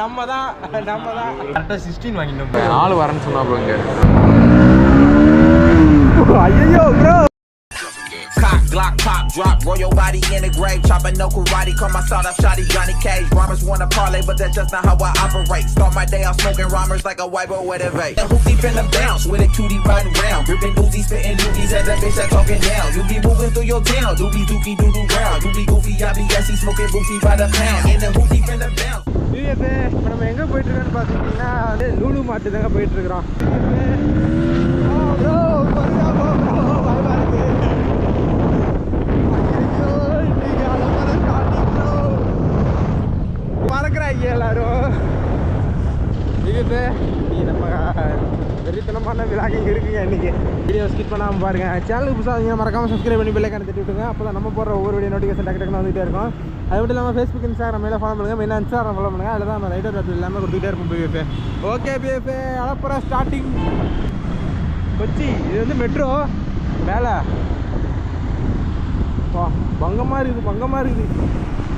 நம்ம தான் கரெக்டாக 16 வாங்கிட்டோம். ஆள் வரேன்னு சொன்னா ப்ரோ இங்கே. ஐயோ bro Cock, Glock, pop, drop, roll your body in the grave. Chopping no karate, call my start up shotty Johnny Cage. Rhymers wanna parlay, but that's just not how I operate. Start my day off smoking rhymers like a white boy with a vape. The hoopty finna bounce with a cutie riding round. Ripping doozies, spitting doozies at that bitch that talking down. You be moving through your town, doobie dookie doo doo round. You be goofy, I be gassy, smoking goofy by the pound. And the hoopty finna bounce. இப்போ நம்ம எங்கே போயிட்டுருக்கோன்னு பார்த்துக்கிட்டிங்கன்னா வந்து Lulu mart தாங்க போயிட்டுருக்குறோம். மறக்கிறாங்க எல்லாரும். இது நம்ம வெறித்தனமான விழாக்கிங் இருக்குங்க இன்றைக்கி. வீடியோ ஸ்கிப் பண்ணாமல் பாருங்கள். சேனலுக்கு புதுசாக இருந்தீங்கன்னா மறக்காமல் சப்ஸ்கிரைப் பண்ணி பெல்லைக்கான தட்டி விட்டுங்க. அப்போ தான் நம்ம போடுற ஒவ்வொரு வீடியோ நோட்டிஃபிகேஷன் டக்கு டக்குன்னு வந்துகிட்டே இருக்கும். அது மட்டும் இல்லாமல் ஃபேஸ்புக் இன்ஸ்டாகிராம் மேலே ஃபாலோ பண்ணுங்கள். மெயினாக இன்ஸ்டாகிராம் ஃபாலோ பண்ணுங்கள். அதில் தான் நம்ம ரைடர் ரத்து எல்லாமே கொடுத்துக்கிட்டே இருக்கும். பிஎஃப்ஏ ஓகே பிஎஃப்ஏ அழப்புற ஸ்டார்டிங் கொச்சி. இது வந்து மெட்ரோ மேலே பங்கமாக இருக்குது.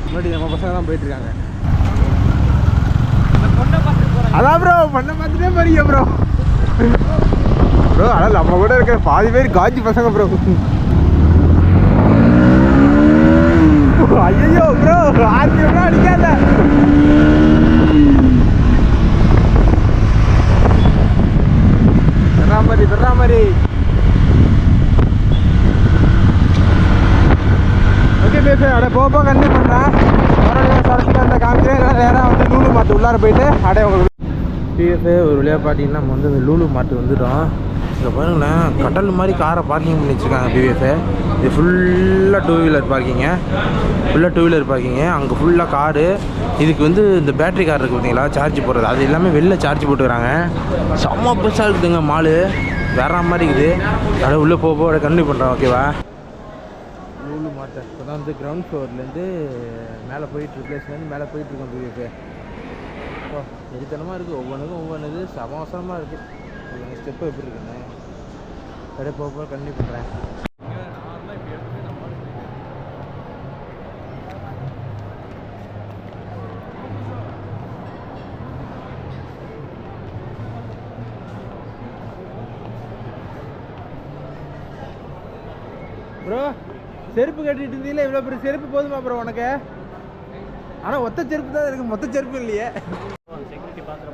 முன்னாடி நம்ம பசங்க தான் போயிட்டுருக்காங்க. அதான் ப்ரோ பண்ண பார்த்துட்டே போறீங்க ப்ரோ. ஆனால் நம்ம கூட இருக்கிற பாதி பேர் காஜி பசங்க ப்ரோ. ஐயோ ப்ரோ ஆர்த்தி ப்ரோ அடிக்காத. தர்றா மாதிரி ஓகே பேச அட போக கண்டிப்பாக பண்ணுறேன். சரஸ்வதி அந்த காமிக்கிறேன். நேராக வந்து லூலு மார்ட் உள்ளார போயிட்டு அடைய உங்களுக்கு பிஎஃப்ஏ ஒரு வழியாக பார்த்தீங்கன்னா நம்ம வந்து இந்த லூலு மார்ட் வந்துட்டோம். இங்கே பாருங்களேன் கடல் மாதிரி காரை பார்க்கிங் பண்ணி வச்சுருக்காங்க பிஎஃப்ஏ. இது ஃபுல்லாக டூ வீலர் பார்க்கிங்கு. அங்கே ஃபுல்லாக காரு. இதுக்கு வந்து இந்த பேட்ரி கார் இருக்குது பார்த்தீங்களா, சார்ஜ் போடுறது. அது எல்லாமே வெளில சார்ஜ் போட்டுக்கிறாங்க. செம்ம பெருசாக இருக்குதுங்க மாலு. வேற மாதிரி இருக்குது. அதை உள்ளே போக கண்டினியூ பண்ணுறோம். ஓகேவா லூலு மார்ட் இப்போ தான் வந்து கிரவுண்ட் ஃப்ளோர்லேருந்து மேலே போயிட்டு பிளேஸ்லேருந்து மேலே போயிட்டுருக்கோம் பிஎஃப்ஏ. எரித்தனமாக இருக்குது. ஒவ்வொன்றுக்கும் ஒவ்வொன்று இது சமோசமாக இருக்குது. ஒவ்வொரு ஸ்டெப்பு எப்படி இருக்குன்னு அப்படியே போக கண்டினியூ பண்ணுறேன். ப்ரோ செருப்பு கட்டிட்டு இருந்தீங்களே, இவ்வளோ பெரிய செருப்பு போதுமா ப்ரோ உனக்கு? ஆனால் ஒத்த செருப்பு தான் இருக்குது, மொத்த செருப்பு இல்லையே. செக்யூரிட்டி பார்க்குற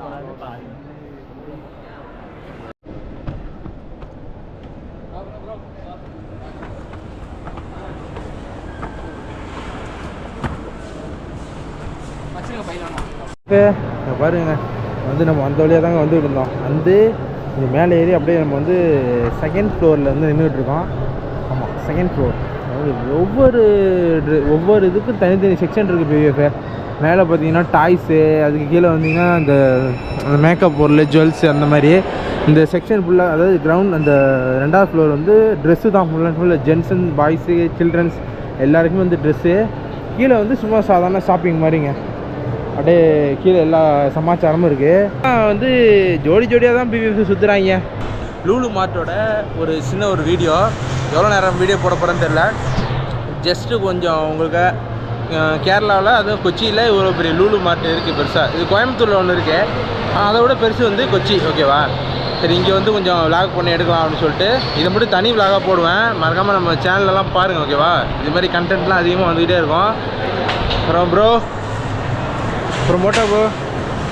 பாருங்க வந்து நம்ம அந்த வழியாக தாங்க வந்துட்டு இருந்தோம். வந்து இது மேலே ஏறி அப்படியே நம்ம வந்து செகண்ட் ஃப்ளோரில் வந்து நின்றுட்டுருக்கோம். ஆமாம் செகண்ட் ஃப்ளோர். அதாவது ஒவ்வொரு இதுக்கும் தனித்தனி செக்ஷன் இருக்குது பிஎஃப்ஏ. மேலே பார்த்தீங்கன்னா டாய்ஸு, அதுக்கு கீழே வந்தீங்கன்னா அந்த மேக்கப் பொருள், ஜுவல்ஸு, அந்த மாதிரி இந்த செக்ஷன் ஃபுல்லாக. அதாவது கிரவுண்ட் அந்த 2வது ஃப்ளோர் வந்து ட்ரெஸ்ஸு தான் ஃபுல் அண்ட் ஃபுல்லாக. ஜென்ஸ் அண்ட் பாய்ஸு, சில்ட்ரன்ஸ் எல்லாருக்குமே வந்து ட்ரெஸ்ஸு. கீழே வந்து சும்மா சாதாரண ஷாப்பிங் மாதிரிங்க. அப்படியே கீழே எல்லா சமாச்சாரமும் இருக்குது. வந்து ஜோடியாக தான் பிவிஎஃப் சுற்றுறாங்க. லூலு மார்ட்டோட ஒரு சின்ன ஒரு வீடியோ. எவ்வளோ நேரம் வீடியோ போட போகிறேன்னு தெரில. ஜஸ்ட்டு கொஞ்சம் உங்களுக்கு கேரளாவில் அதுவும் கொச்சியில் இவ்வளோ பெரிய லூலு மார்ட் இருக்குது பெருசாக. இது கோயம்புத்தூரில் ஒன்று இருக்குது, அதை விட பெருசு வந்து கொச்சி. ஓகேவா சரி, இங்கே வந்து கொஞ்சம் விளாக் பண்ணி எடுக்கலாம் அப்படின்னு சொல்லிட்டு இதை மட்டும் தனி விளாகாக போடுவேன். மறக்காமல் நம்ம சேனலெலாம் பாருங்கள். ஓகேவா இது மாதிரி கண்டென்ட்லாம் அதிகமாக வந்துக்கிட்டே இருக்கும். அப்புறம் ப்ரோ மோட்டோ ப்ரோ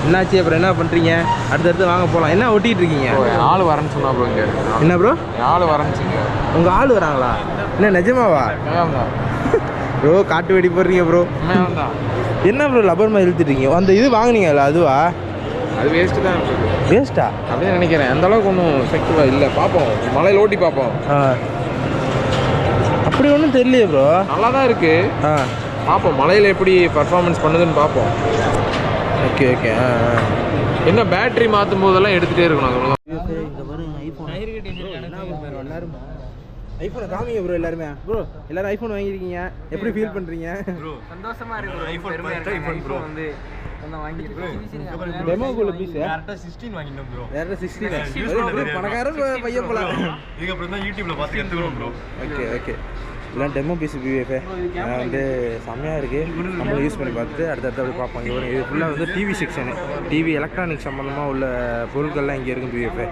என்னாச்சு? அப்புறம் என்ன பண்ணுறீங்க? அடுத்தடுத்து வாங்க போகலாம். என்ன ஒட்டிகிட்டு இருக்கீங்க? ஆள் வரேன்னு சொன்னா ப்ரோ இங்கே. என்ன ப்ரோ ஆள் வரேன்னு? உங்கள் ஆள் வராங்களா? என்ன நிஜமாவா ப்ரோ? காட்டு வெடி போடுறீங்க ப்ரோ. என்ன ப்ரோ லப்பர் மாதிரி இழுத்துட்டீங்க? அந்த இது வாங்கினீங்களா அதுவா? அது வேஸ்ட்டு தான். வேஸ்ட்டா அப்படின்னு நினைக்கிறேன். அந்தளவுக்கு ஒன்றும் எஃபெக்டிவாக இல்லை. பார்ப்போம், மலையில் ஓட்டி பார்ப்போம். அப்படி ஒன்றும் தெரியலையே ப்ரோ. நல்லா தான் இருக்குது. பார்ப்போம் மலையில் எப்படி பர்ஃபார்மன்ஸ் பண்ணுதுன்னு பார்ப்போம். Okay okay. என்ன பேட்ரி மாற்றும் போதெல்லாம் எடுத்துகிட்டே இருக்கணும். அதெல்லாம் ஐஃபோனை காமிங்க ப்ரோ. எல்லாருமே ப்ரோ எல்லாரும் ஐஃபோன் வாங்கியிருக்கீங்க. எப்படி ஃபீல் பண்ணுறீங்க? சந்தோஷமாக இருக்குது. ஐஃபோன் ப்ரோ வந்து டெமோக்குள்ள பீஸ் கரெக்டாக 16 வாங்கிட்டோம் ப்ரோ. வேறு 16 பணக்கார பையன் போல. இதுக்கப்புறம் தான் யூடியூப்ல பார்த்து எடுத்துக்கிறோம் ப்ரோ. Okay okay. இதெல்லாம் டெமோ பீஸ் பிவிஎஃபே வந்து செம்மையாக இருக்குது. நம்மளும் யூஸ் பண்ணி பார்த்துட்டு அடுத்தடுத்து அப்படி பார்ப்போம். இங்கே வரும் இது ஃபுல்லாக வந்து டிவி செக்ஷனு, டிவி எலக்ட்ரானிக் சம்மந்தமாக உள்ள பொருட்கள்லாம் இங்கே இருக்கும் பிவிஎஃபே.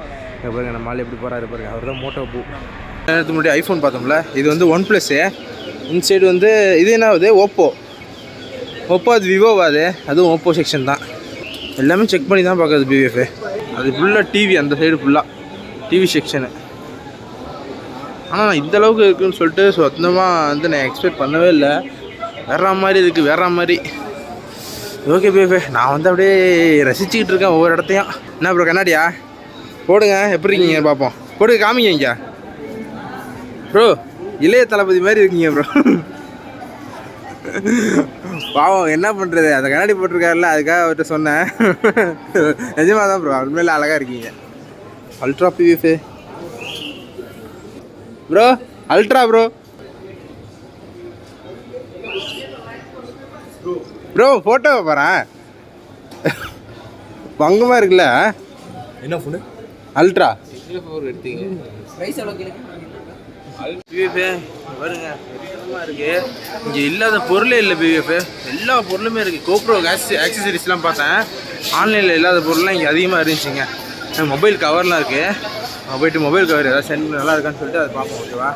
பாருங்க நம்ம ஆள் எப்படி போகிறாரு பாருங்க, அவர் தான் மோட்டோ பூ. நேரத்துக்கு முன்னாடி ஐஃபோன் பார்த்தோம்ல, இது வந்து ஒன் ப்ளஸ்ஸு. இன்சைடு வந்து இது என்ன ஆகுது, ஓப்போ அது விவோவா, அதுவும் ஓப்போ செக்ஷன் தான். எல்லாமே செக் பண்ணி தான் பார்க்குறது பிவிஎஃபே. அது ஃபுல்லாக டிவி, அந்த சைடு ஃபுல்லாக டிவி செக்ஷனு. ஆனால் நான் இந்தளவுக்கு இருக்குதுன்னு சொல்லிட்டு சொந்தமாக வந்து நான் எக்ஸ்பெக்ட் பண்ணவே இல்லை. வேற மாதிரி இருக்குது, வேற மாதிரி. ஓகே பிவிஎஃபே, நான் வந்து அப்படியே ரசிச்சுக்கிட்டு இருக்கேன் ஒவ்வொரு இடத்தையும். என்ன ப்ரோ கண்ணாடியா போடுங்க, எப்படி இருக்கீங்க பார்ப்போம். போட்டு காமிங்க இங்கே ப்ரோ, இளைய தளபதி மாதிரி இருக்கீங்க ப்ரோ. பாவம் என்ன பண்ணுறது, அந்த கண்ணாடி போட்டிருக்காருல்ல, அதுக்காக அவர்கிட்ட சொன்னேன். நிஜமாக தான் ப்ரோ, உண்மையில அழகாக இருக்கீங்க. அல்ட்ரா பிவிஎஃபே ப்ரோ, அல்ட்ரா ப்ரோ ஃபோட்டோ போகிறேன். பங்கமாக இருக்குல்ல, என்ன ஃபோனு? அல்ட்ரா எடுத்தீங்க பிவிஎஃபே பாருங்க, எத்தனமாக இருக்குது. இங்கே இல்லாத பொருளே இல்லை பிவிஎஃபே, எல்லா பொருளுமே இருக்குது. கோப்ரோ ஆக்சசரிஸ்லாம் பார்த்தேன், ஆன்லைனில் இல்லாத பொருள்லாம் இங்கே அதிகமாக இருந்துச்சுங்க. மொபைல் கவர்லாம் இருக்குது. போய்ட்டு மொபைல் கவர் ஏதாவது சென்ட் நல்லா இருக்கான்னு சொல்லிட்டு அதை பார்ப்போம். ஓகேவா,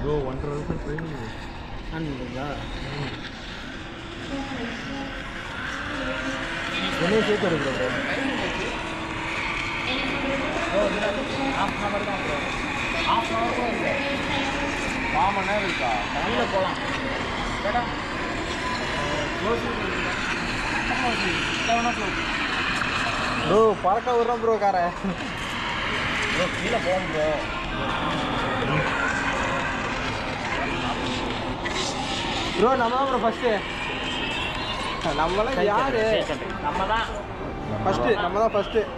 ப்ரோ 1.5 வருஷம் ட்ரைனிங் ஆன்லைங்களா? என்ன சேர்த்து எடுக்கிறோம் ப்ரோ? ஹாஃப் தான் ப்ரோ, ஹாஃப் கூட இல்லை, 4 மணி நேரம் இருக்கா? வெளியில் போகலாம் கேட்டா ப்ரோ, பறக்க விட்றோம் ப்ரோ காரை. ப்ரோ கீழே போகும் ப்ரோ. ப்ரோ நம்ம தான் ப்ரோ ஃபஸ்ட்டு, நம்மளாம் யார்? நம்ம தான் ஃபஸ்ட்டு,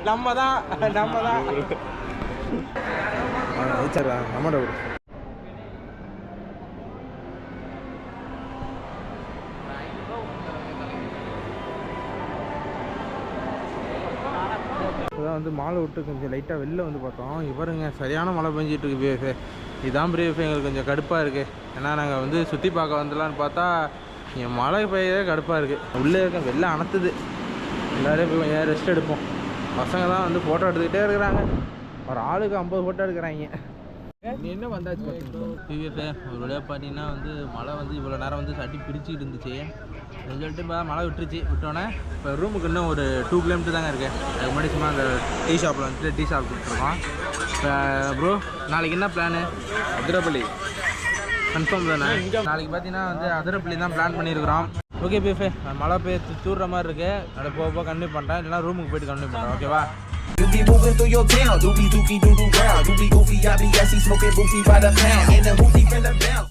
நம்ம தான் வச்சிடறா நம்மட ப்ரோ. இப்போதான் வந்து மாலை விட்டு கொஞ்சம் லைட்டாக வெளில வந்து பார்த்தோம். இவருங்க சரியான மழை பெஞ்சிட்டு இருக்கு பிவிஎஃபே. இதுதான் பிவிஎஃபே எங்களுக்கு கொஞ்சம் கடுப்பாக இருக்குது. ஏன்னா நாங்கள் வந்து சுற்றி பார்க்க வந்துடலான்னு பார்த்தா இங்கே மழை பெய்யவே கடுப்பாக இருக்குது. உள்ளே இருக்க வெளில அணைத்துது. எல்லோரும் போய் கொஞ்சம் ரெஸ்ட் எடுப்போம். பசங்க தான் வந்து ஃபோட்டோ எடுத்துக்கிட்டே இருக்கிறாங்க. ஒரு ஆளுக்கு 50 ஃபோட்டோ எடுக்கிறாங்க. நீ என்ன வந்தாச்சு பிவிஎஃபே ஒரு வழியாக பார்த்தீங்கன்னா வந்து மழை வந்து இவ்வளோ நேரம் வந்து சட்டி பிடிச்சிக்கிட்டு இருந்துச்சு. சொல்லிட்டு இப்போ மழை விட்டோன்னே இப்போ ரூமுக்கு இன்னும் ஒரு 2 கிலோமீட்டர் தாங்க இருக்குது. அதுக்கு முன்னாடி சும்மா அந்த டீ ஷாப்பில் வந்துட்டு டீ ஷாப் கொடுத்துருக்கோம். இப்போ ப்ரோ நாளைக்கு என்ன பிளானு? அதிரப்பள்ளி கன்ஃபார்ம் தானே? நாளைக்கு பார்த்தீங்கன்னா வந்து அதிரப்பள்ளி தான் பிளான் பண்ணியிருக்கிறோம். ஓகே பிவிஎஃபே, மழை பெய்ய தூடுற மாதிரி இருக்குது. அதை போக கண்டினியூ பண்ணுறேன், இல்லைனா ரூமுக்கு போய்ட்டு கண்டினியூ பண்ணுறேன். ஓகேவா? You be moving through your town, doobie dookie doo doo round, doobie goofy, I be smoking boofy by the pound, in the hoopty finna bounce.